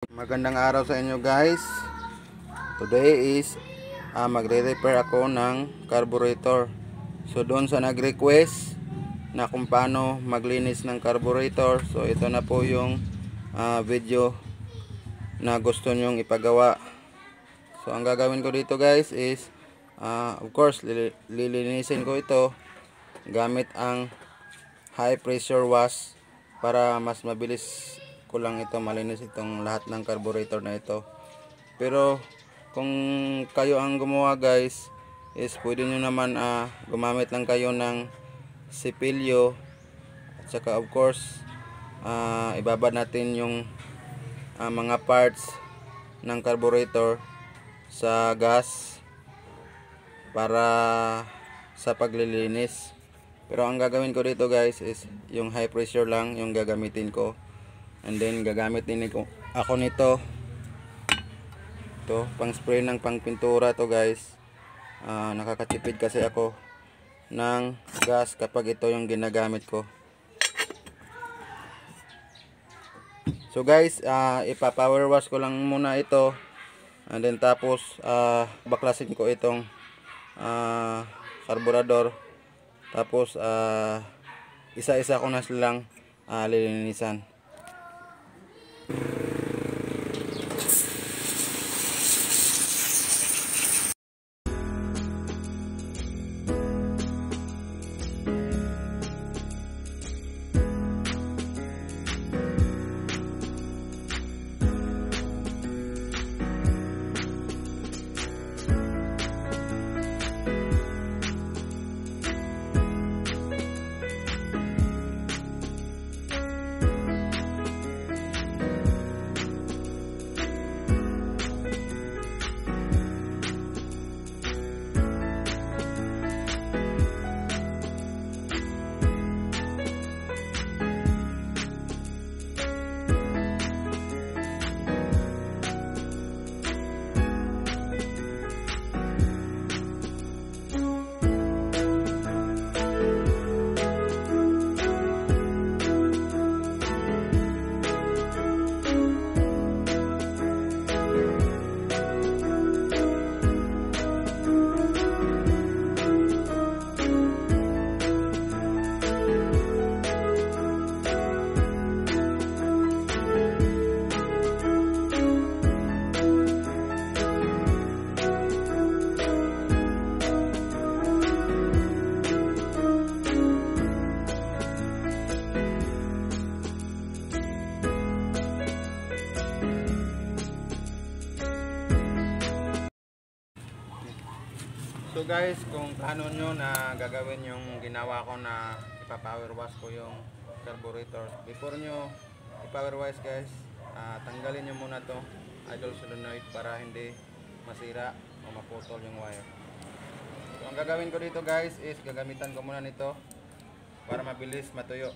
Magandang araw sa inyo guys. Today is magre-repair ako ng carburetor. So doon sa nag-request na kung paano maglinis ng carburetor, so ito na po yung video na gusto nyong ipagawa. So ang gagawin ko dito guys is of course lilinisin ko ito gamit ang high pressure wash para mas mabilis ko lang ito malinis itong lahat ng carburetor na ito. Pero kung kayo ang gumawa guys is pwede nyo naman gumamit lang kayo ng sipilyo at saka of course ibabad natin yung mga parts ng carburetor sa gas para sa paglilinis. Pero ang gagawin ko dito guys is yung high pressure lang yung gagamitin ko. And then gagamit din ako nito. Ito, pang spray ng pang pintura to guys. Nakakatipid kasi ako ng gas kapag ito yung ginagamit ko. So guys, ipa-power wash ko lang muna ito. And then tapos baklasin ko itong carburetor. Tapos isa-isa ko na silang lilinisan. So guys, kung plano nyo na gagawin yung ginawa ko na ipa-power wash ko yung carburetor, before nyo i-power wash guys, tanggalin nyo muna to idle solenoid para hindi masira o maputol yung wire. So ang gagawin ko dito guys is gagamitan ko muna nito para mabilis matuyo.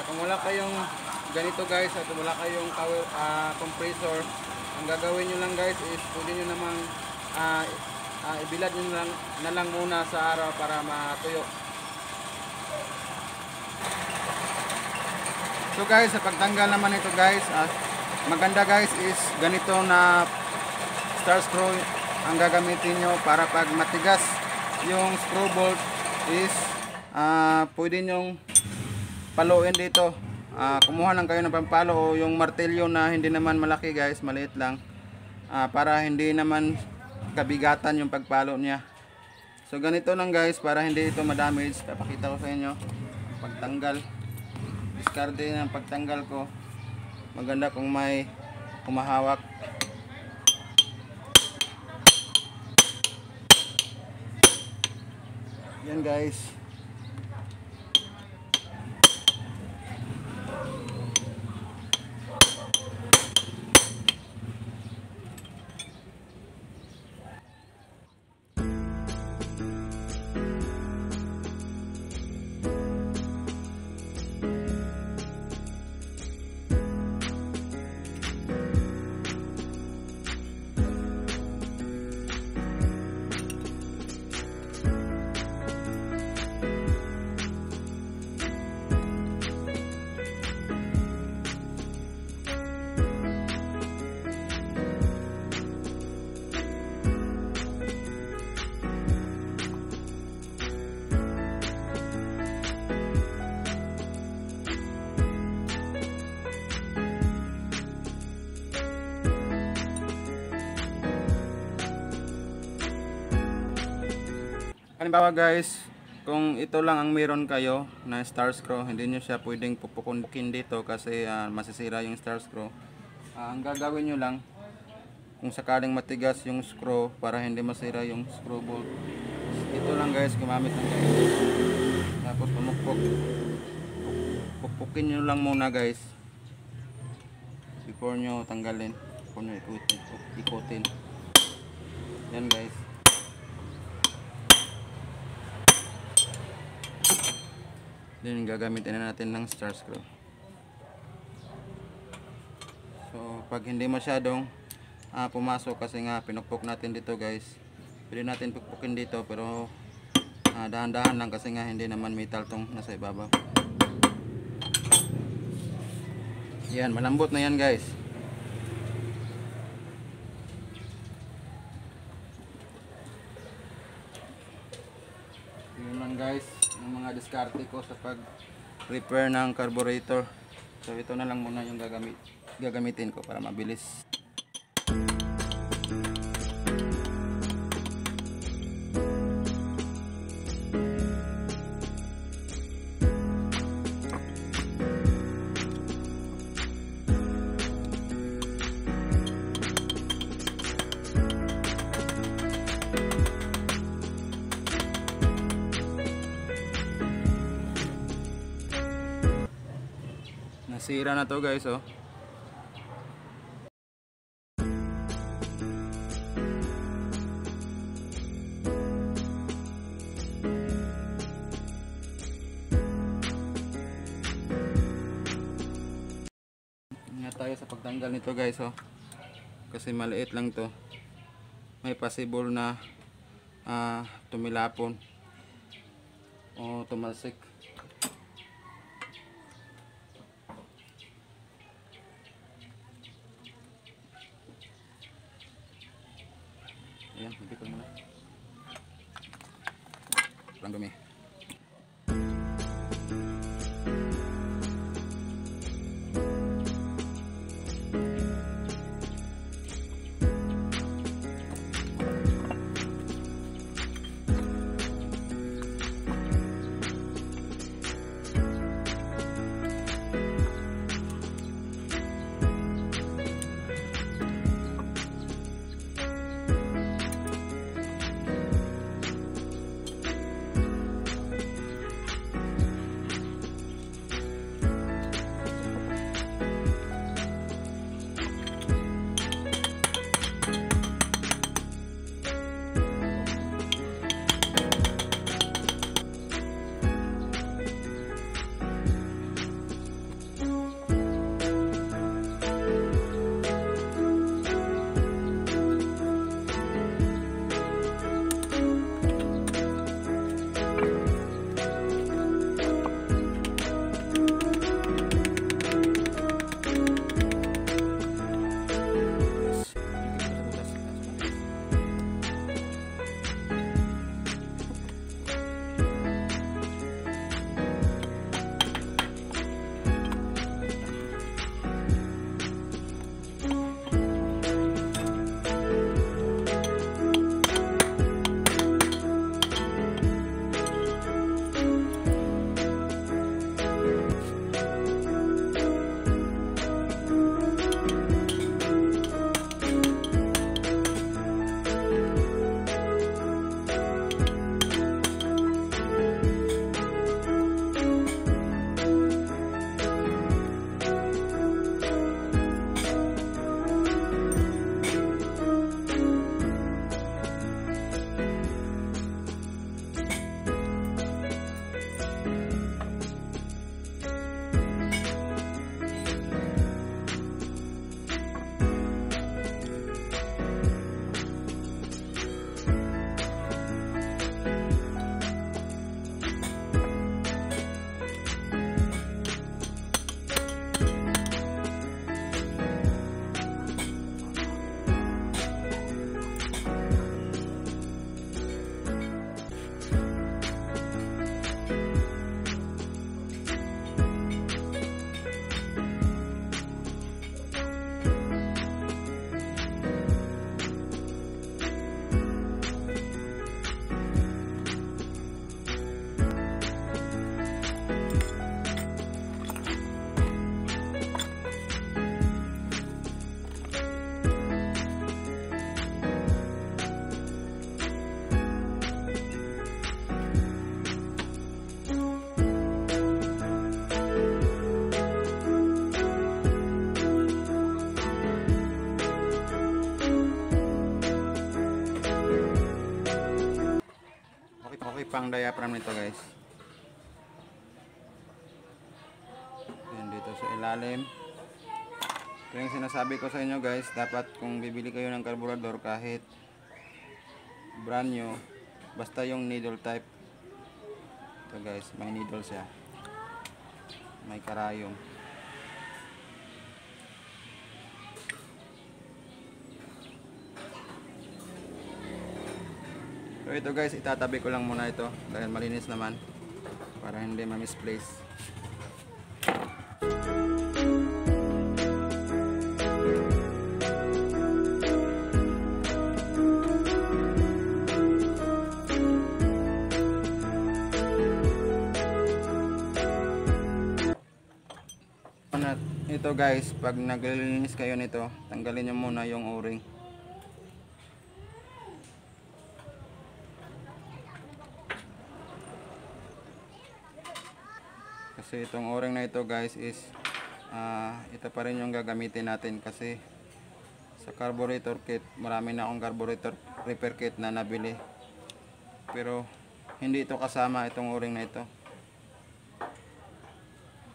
Kung wala kayong ganito guys at wala kayong compressor, ang gagawin nyo lang guys is pwede nyo namang ibilad nyo na lang muna sa araw para matuyo. So guys, sa pagtanggal naman ito guys, maganda guys is ganito na star screw ang gagamitin nyo para pag matigas yung screw bolt is pwede nyong paluin dito. Kumuha lang kayo ng pampalo o yung martilyo na hindi naman malaki guys, maliit lang, para hindi naman kabigatan yung pagpalo niya. So ganito lang guys para hindi ito ma-damage. Papakita ko sa inyo pagtanggal, diskarte ng pagtanggal ko. Maganda kung may humahawak. Yan guys. Halimbawa guys, kung ito lang ang meron kayo na star screw, hindi nyo siya pwedeng pupukin dito kasi masisira yung star screw. Ang gagawin nyo lang, kung sakaling matigas yung screw para hindi masira yung screw bolt, ito lang guys, gumamit ng ganito. Tapos pupukpukin nyo lang muna guys before nyo tanggalin, before nyo ikutin. Yan guys. Then gagamitin na natin ng star screw. So pag hindi masyadong pumasok kasi nga pinukpok natin dito guys, pwede natin pukpukin dito pero dahan-dahan lang kasi nga hindi naman metal tong nasa ibabaw. Yan, malambot na yan guys. Yun lang guys yung mga diskarte ko sa pag repair ng carburetor. So ito na lang muna yung gagamitin ko para mabilis. Nasira na to guys, oh. Ingat tayo sa pagtanggal nito guys, oh. Kasi maliit lang to. May possible na tumilapon o tumalsik. Ayan, hindi ko muna. Parang dumi. pang diaphragm nito guys. Yan dito sa ilalim. Ito yung sinasabi ko sa inyo guys, dapat kung bibili kayo ng carburetor kahit brand new, basta yung needle type. Ito guys, may needle siya, may karayom. So ito guys, itatabi ko lang muna ito dahil malinis naman para hindi ma-misplace. Ito guys, pag naglilinis kayo nito, tanggalin nyo muna yung o-ring. Kasi itong o-ring na ito guys is ito pa rin yung gagamitin natin, kasi sa carburetor kit, marami na akong carburetor repair kit na nabili, pero hindi ito kasama itong o-ring na ito,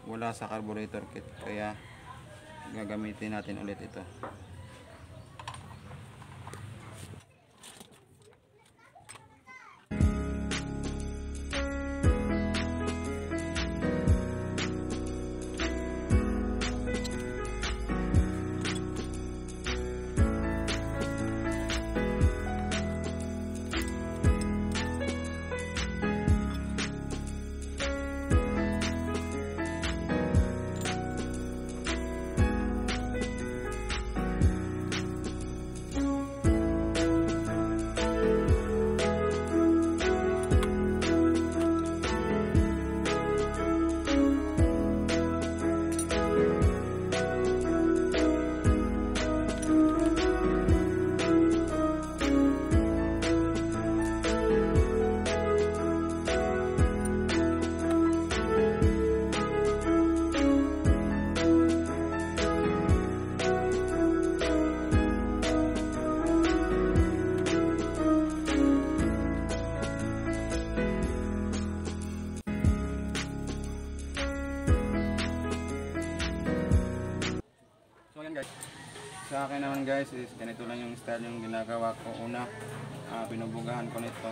wala sa carburetor kit, kaya gagamitin natin ulit ito. Sa akin naman guys is ganito lang yung style yung ginagawa ko. Una, binubugahan ko nito.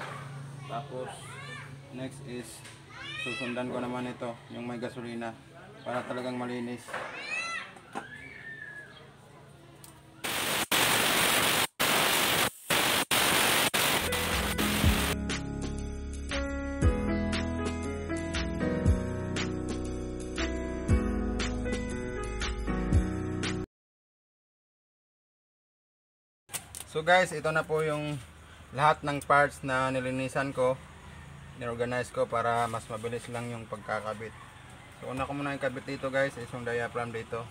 Tapos next is susundan ko naman ito yung may gasolina para talagang malinis. So guys, ito na po yung lahat ng parts na nilinisan ko, niorganize ko para mas mabilis lang yung pagkakabit. So una ko muna ikabit dito guys is yung diaphragm dito.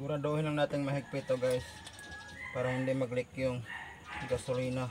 Siguraduhin lang natin mahigpit to guys, para hindi mag-leak yung gasolina.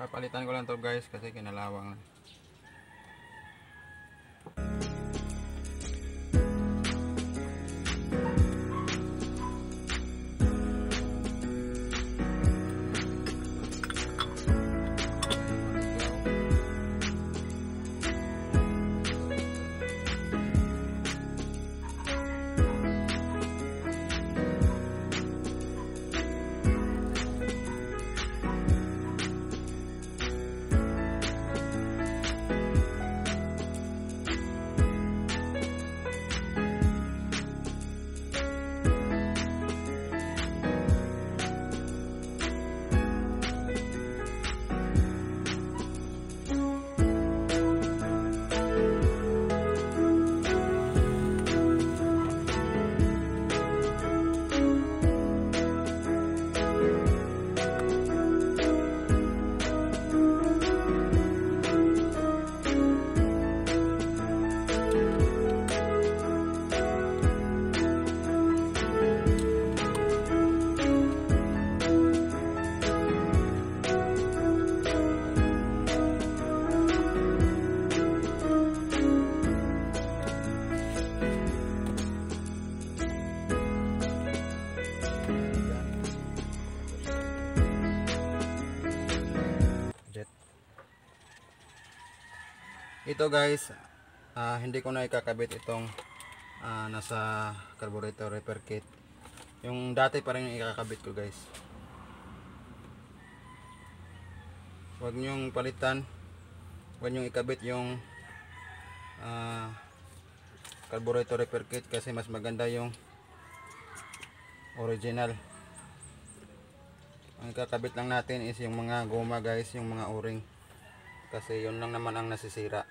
Papalitan ko lang to guys kasi kinalawang. Ito guys, hindi ko na ikakabit itong nasa carburetor repair kit. Yung dati pa rin yung ikakabit ko guys. Huwag nyong palitan, huwag nyong ikabit yung carburetor repair kit kasi mas maganda yung original. Ang ikakabit lang natin is yung mga goma guys, yung mga o-ring, kasi yun lang naman ang nasisira.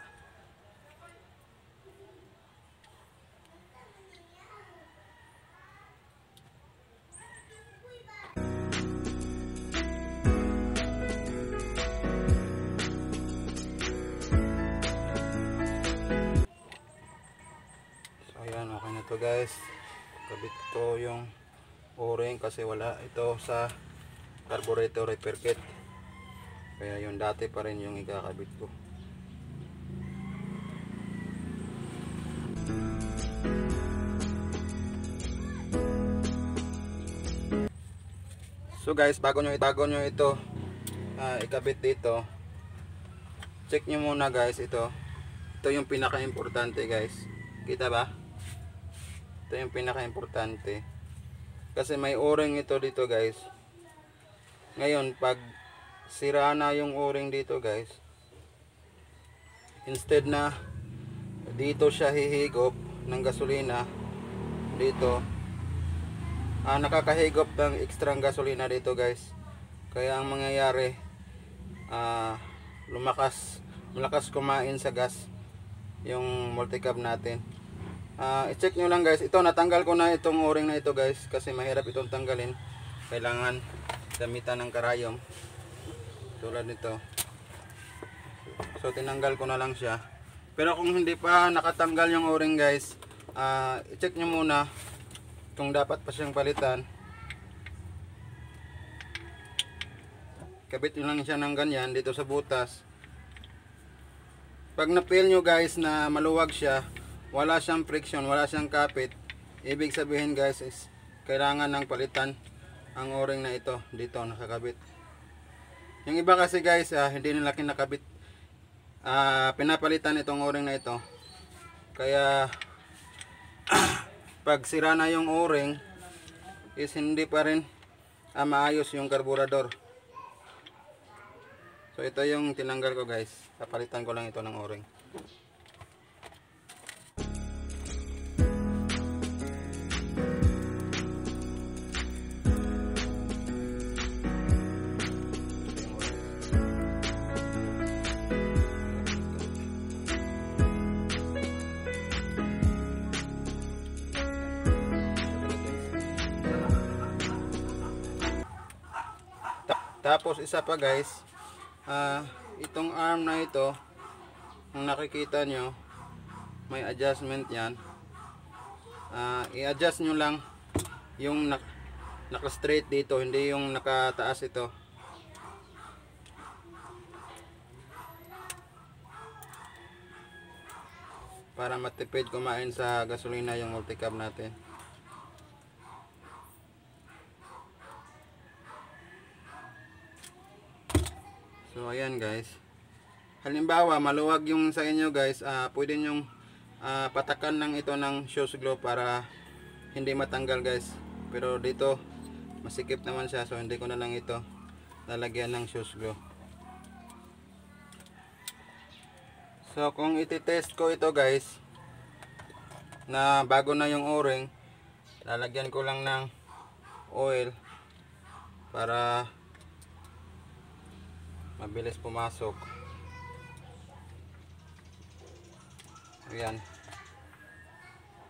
Ayan, okay na to guys. Kabit ko yung o-ring kasi wala ito sa carburetor repair kit, kaya yung dati pa rin yung ikakabit ko. So guys, bago nyo ito ikabit dito, check nyo muna guys, ito yung pinaka importante guys. Kita ba? Ito yung pinaka-importante. Kasi may o-ring ito dito guys. Ngayon, pag sira na yung o-ring dito guys, instead na dito siya hihigop ng gasolina, dito nakakahigop ng extra gasolina dito guys. Kaya ang mangyayari, malakas kumain sa gas yung multi-cab natin. I-check nyo lang guys. Ito, natanggal ko na itong o-ring na ito guys, kasi mahirap itong tanggalin. Kailangan gamitan ng karayom tulad nito. So tinanggal ko na lang siya. Pero kung hindi pa nakatanggal yung o-ring guys, i-check nyo muna kung dapat pa siyang palitan. Kabit nyo lang siya ng ganyan dito sa butas. Pag na-feel nyo guys na maluwag siya, wala siyang friction, wala siyang kapit, ibig sabihin guys is kailangan ng palitan ang o-ring na ito dito nakakabit. Yung iba kasi guys, hindi nila kinakabit, pinapalitan itong o-ring na ito. Kaya pag sira na yung o-ring is hindi pa rin maayos yung karburador. So ito yung tinanggal ko guys, papalitan ko lang ito ng o-ring. Tapos isa pa guys, itong arm na ito, kung nakikita nyo, may adjustment yan. I-adjust nyo lang yung naka-straight dito, hindi yung nakataas ito. Para matipid kumain sa gasolina yung multi-cab natin. So ayan guys, halimbawa maluwag yung sa inyo guys, pwede nyong patakan ng ito ng shoes glue para hindi matanggal guys. Pero dito masikip naman siya, so hindi ko na lang ito lalagyan ng shoes glue. So kung iti-test ko ito guys, na bago na yung o-ring, lalagyan ko lang ng oil para mabilis pumasok. Ayan,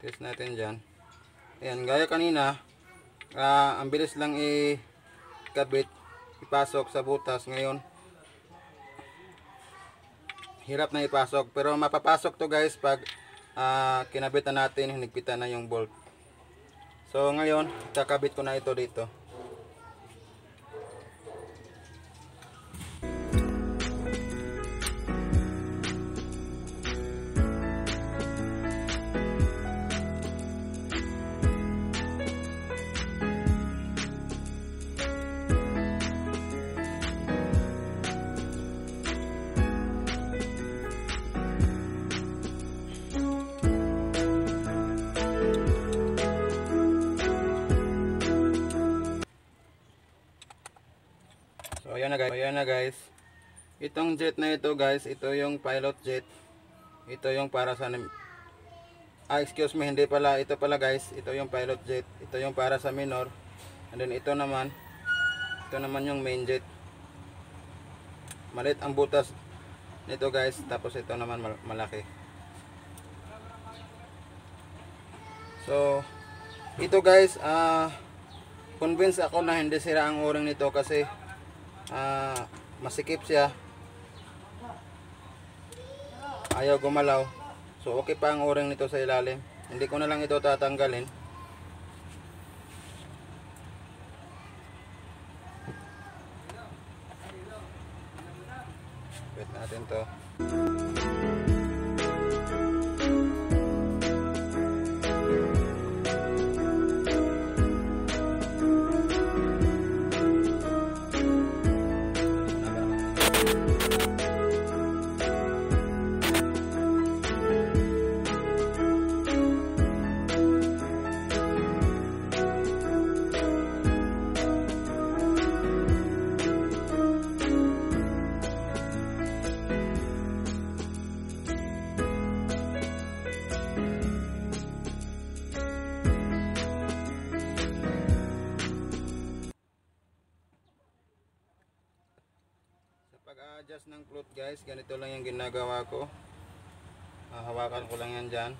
test natin dyan. Ayan, gaya kanina, ang bilis lang ikabit, ipasok sa butas. Ngayon hirap na ipasok, pero mapapasok to guys pag kinabitan natin, hinigpitan na yung bolt. So ngayon kakabit ko na ito dito. So ayan na guys. Itong jet na ito guys, ito yung pilot jet. Ito yung para sa excuse me, hindi pala, ito pala guys, ito yung pilot jet. Ito yung para sa minor. And then ito naman yung main jet. Malit ang butas nito guys, tapos ito naman malaki. So ito guys, convince ako na hindi sira ang o-ring nito kasi masikip siya, ayaw gumalaw. So okay pa ang o-ring nito sa ilalim. Hindi ko na lang ito tatanggalin. Wait natin to. guys, ganito lang yung ginagawa ko. Hawakan ko lang yan dyan.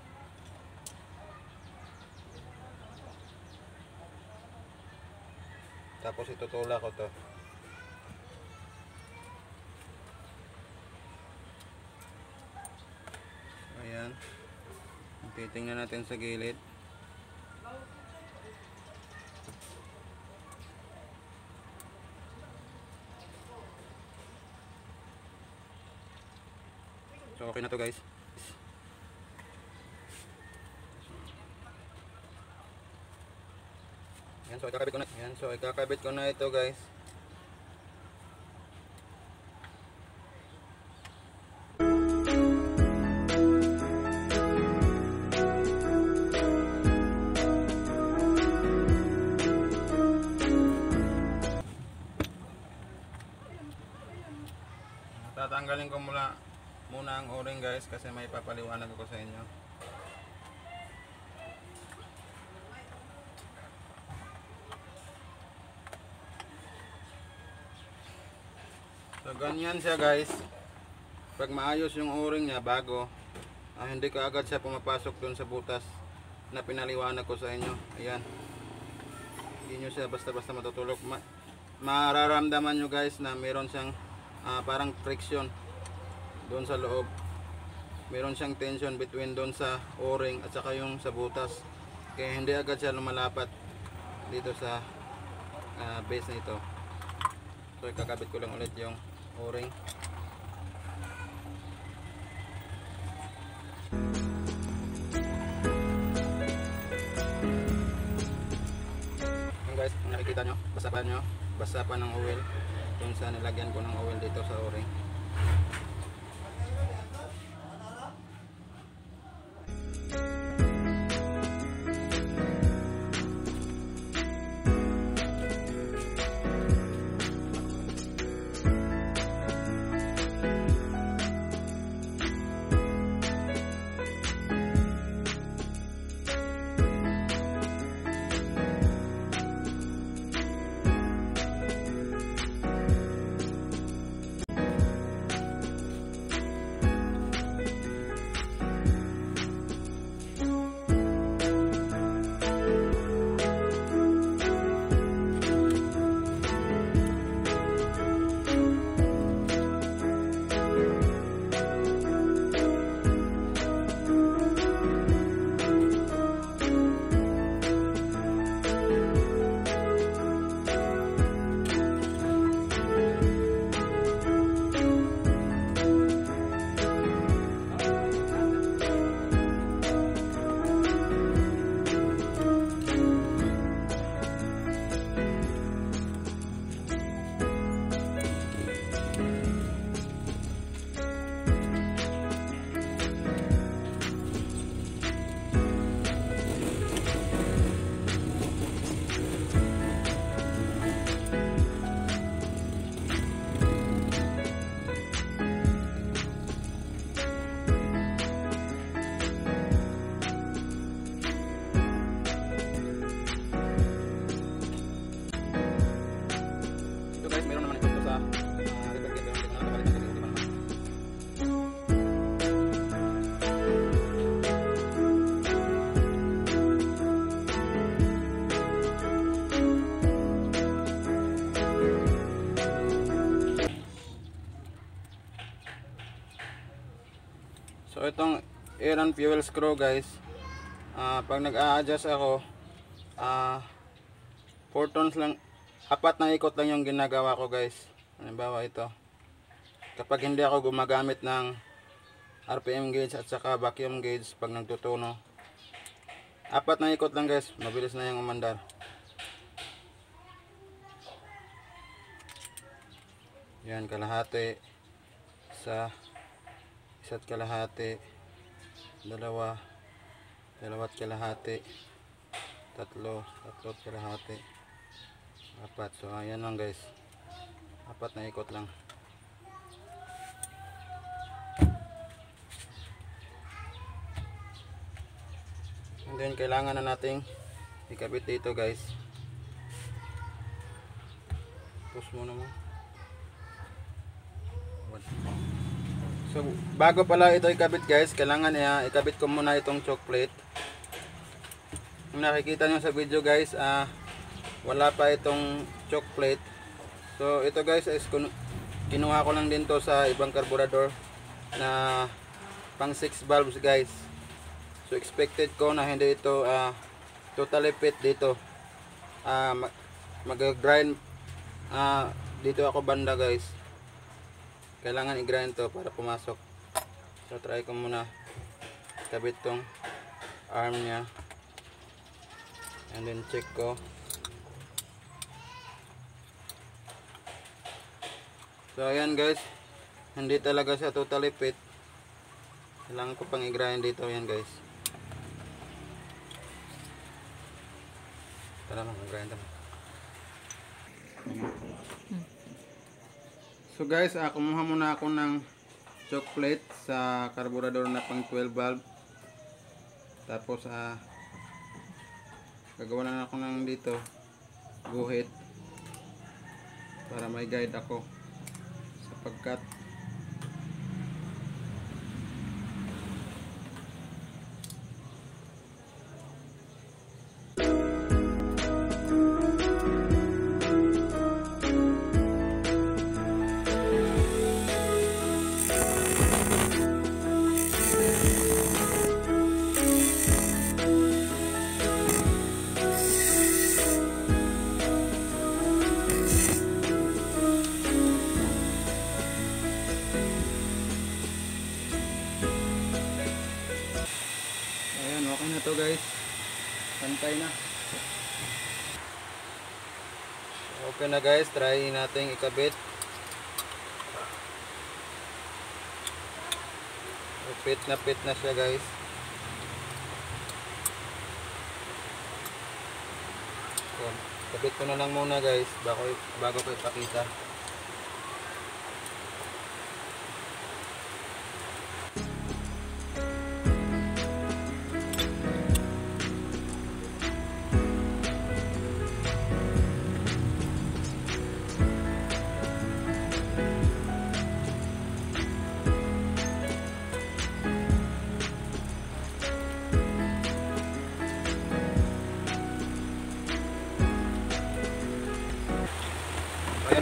Tapos itutula ko to. Ayan. Titingnan natin sa gilid. So okay na to guys. Yan, so ikakabit ko na. Yan, so ikakabit ko na ito guys. Tatanggalin ko muna ang o-ring guys kasi may papaliwanag ako sa inyo. So ganyan siya guys. Pag maayos yung o-ring niya bago, hindi ka agad siya pumapasok dun sa butas na pinaliwanag ko sa inyo. Ayan. Hindi nyo siya basta-basta matutulog. Mararamdaman nyo guys na meron siyang parang friction doon sa loob. Meron siyang tension between doon sa o-ring at saka yung sa butas. Kaya hindi agad siya lumalapat dito sa base na ito. So ikakabit ko lang ulit yung o-ring. Yan guys, kung nakikita nyo, basa pa ng oil dun sa nilagyan ko ng oil dito sa o-ring. So itong air and fuel screw guys, pag nag-a-adjust ako, 4 turns lang, 4 na ikot lang yung ginagawa ko guys. Halimbawa ito, kapag hindi ako gumagamit ng RPM gauge at saka vacuum gauge pag nagtutuno, 4 na ikot lang guys, mabilis na yung umandar. Yan, kalahati, isa't kalahati, dalawa't kalahati, tatlo't kalahati, 4. So ayan lang guys, 4 na ikot lang. And then kailangan na nating ikabit dito guys. Push muna mo. So bago pala ito ikabit guys, kailangan ikabit ko muna itong choke plate. Kung nakikita nyo sa video guys, wala pa itong choke plate. So ito guys is kinuha ko lang din to sa ibang karburador na pang 6 valves guys. So expected ko na hindi ito totally fit dito. Mag-grind dito ako banda guys. Kailangan i-grind to para pumasok. So try ko muna kabit tong arm nya, and then check ko. So ayan guys, hindi talaga siya totally fit. Kailangan ko pang i-grind dito. Ayan guys, tara lang, i-grind naman. So guys, kumuha muna ako ng choke plate sa carburetor na pang 12 valve. Tapos gagawa na ako ng dito guhit para may guide ako sa pagkat. Okay na to guys, pantay na. Okay na guys, try natin ikabit. Fit na siya guys. So, kabit ko na lang muna guys bago ko ipakita.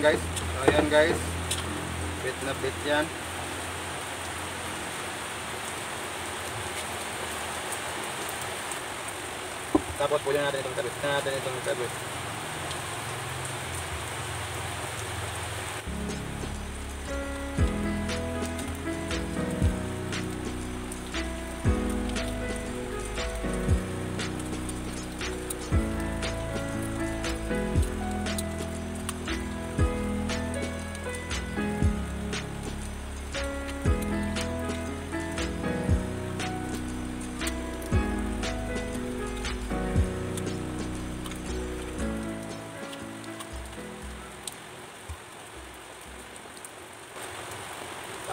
Ayan guys, fit na fit yan. Tapos pulyan natin itong kabit.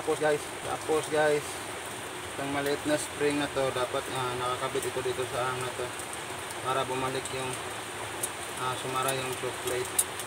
Tapos guys, itong maliit na spring na to, dapat nakakabit ito dito sa ang na to para bumalik yung sumara yung choke plate.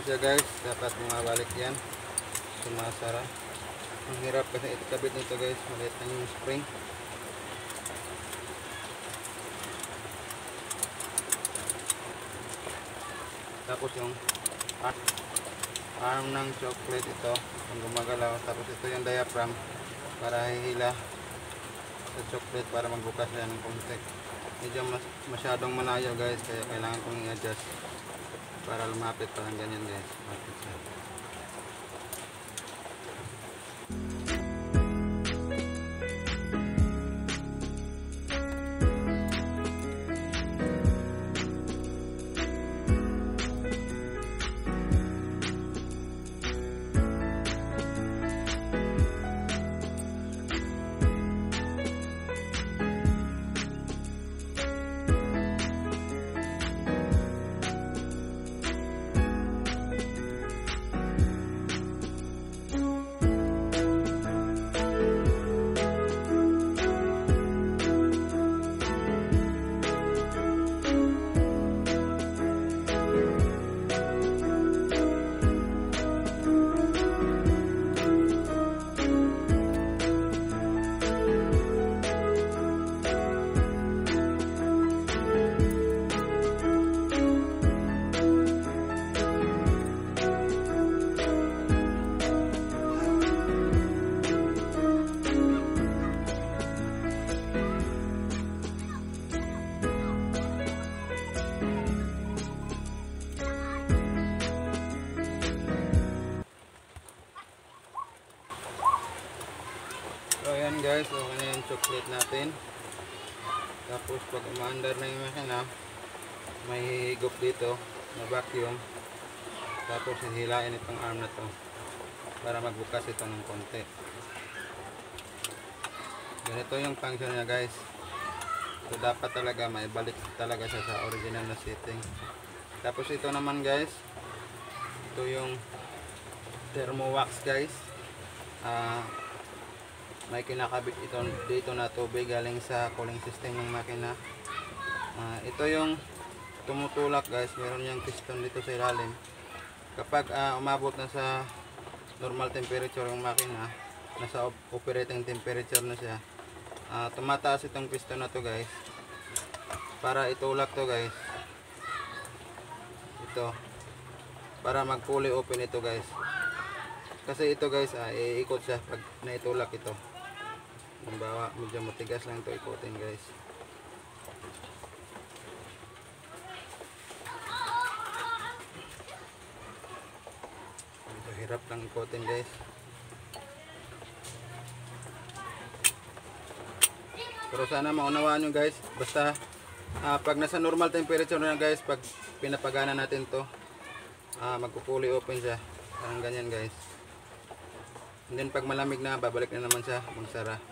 siya guys. dapat bumabalik yan, sumasara. Ang hirap kasi itakabit nito guys, maliit lang yung spring. Tapos yung arm ng chocolate ito, yung gumagalaw. Tapos ito yung diaphragm para hihila sa chocolate para magbukas yan ng konti. Medyo masyadong malayo guys, kaya kailangan kong i-adjust para lumapit parang ganyan guys. Lumapit siya. So ayan guys, okay na yung chocolate natin. Tapos pag umaandar na yung makina, may hihigop dito na vacuum. Tapos hihilain itong arm na to para magbukas ito ng konti. Ganito yung function niya guys. So dapat talaga maibalik talaga siya sa original na setting. Tapos ito naman guys, ito yung thermo wax guys. May kinakabit ito dito na tubig galing sa cooling system ng makina. Ito yung tumutulak guys, meron yung piston dito sa ilalim. Kapag umabot na sa normal temperature yung makina, nasa operating temperature na siya, tumataas itong piston na to guys para itulak to guys, ito para mag fully open ito guys. Kasi ito guys, iikot siya pag naitulak ito. Halimbawa, medyo matigas lang ito ikutin guys. Medyo hirap lang ikutin guys. Pero sana maunawaan nyo guys. Basta pag nasa normal temperature na guys, pag pinapagana natin to, magpupuli open siya. Parang ganyan guys. And then pag malamig na, babalik na naman siya magsara.